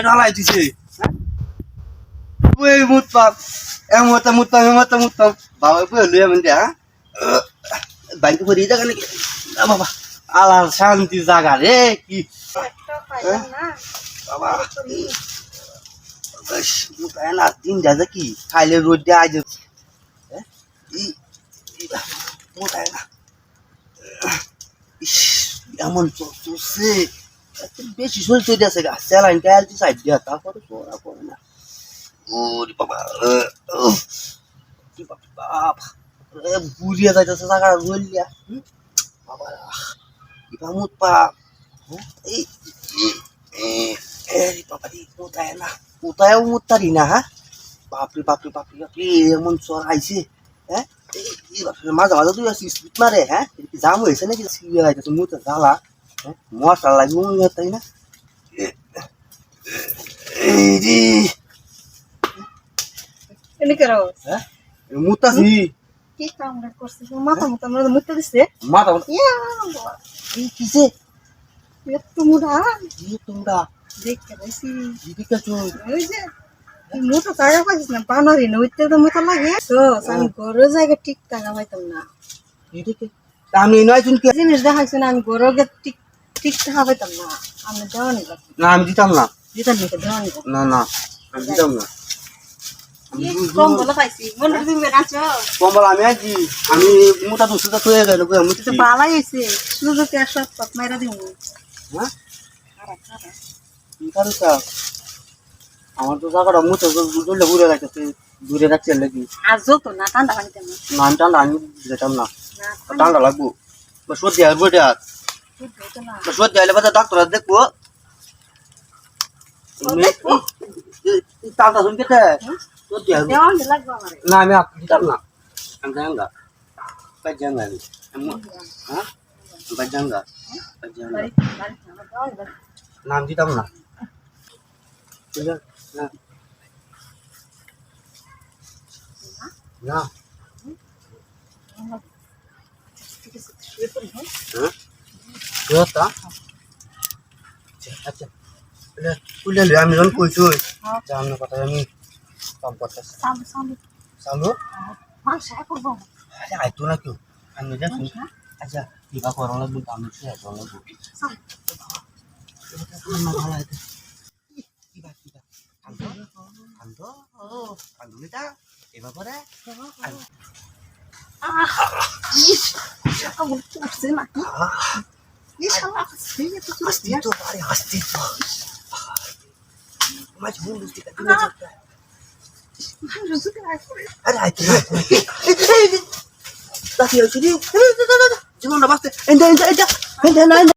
ঢালাই দিছে ওই মুতপাম এমতাম বাবা বই লইয়া মানে হ্যাঁ বাইক ভরি জায়গা নাকি বাবা আলার শান্তি জায়গা রে কি বাবা মুতায় না দিন যাচ্ছে কি খাইলে রোদ দিয়ে আজ মুতায় না এমন চলছে বেশি শরীর চলে আছে গা স্যালাইন টাইল সাইড দিয়া তারপরে সোরা করে না ওরে বাবা বাবা বুড়িয়া যাইতেছে জায়গা রইলিয়া বাবা ইবা মুত পা এই বাবা মুতায় না মুতায়ও মুতারি না হ্যাঁ বাপরে এমন চর আইছে হ্যাঁ মাঝে মাঝে তুই স্পিড মারে হ্যাঁ জাম হয়েছে নাকি মুতে জ্বালা হ্যাঁ মশলা লাগবে তাই না হ্যাঁ মুতাছি কি কামড়া করছিস মাথা মতো আমরা মুতে দিছে মাথা ইয়া কিসে তোমরা তোমরা দেখতে পাইছি দিদিকা চোর ওই যে মোটা টাকা পাইছিস না বানারি না উঠতে তো মোটা লাগে তো আমি ঘরের জায়গা ঠিক টাকা পাইতাম না দিদিকে আমি নয় শুনছি জিনিস দেখাইছো না আমি ঘরের ঠিক টাকা পাইতাম না আমি দেওয়া নিব না আমি দিতাম না দিতাম নিতে দেওয়া নিব না আমি দিতাম না কম বলা পাইছি মনে তুমি আছো কম্বল আমি আছি আমি মোটা দুশোটা থয়ে গেল মুতে তো পালাই হইছে সুযোগে সব পথ মাইরা দিমু হ্যাঁ আমার তো জায়গাটা মুতে দুলে ঘুরে রাখতে দূরে রাখছে নাকি আজও তো না ঠান্ডা পানিতে না আমি ঠান্ডা আমি যেতাম না ঠান্ডা লাগবো সর্দি আর বইটা সর্দি আইলে বাজার ডাক্তার দেখবো টাকা শুনতে সর্দি আর না আমি দিতাম না আমি জাঙ্গা বাজাঙ্গা হ্যাঁ বাজাঙ্গা না আমি দিতাম না না আচ্ছা আমি যখন কইছো আমার কথা আমি কাম করতেছি সামু আইতো না কেউ আমি দেখুন আচ্ছা কিবা করো লাগবে আমি শেয়ার করো লাগবে এবার পরে জীবনটা বাঁচতে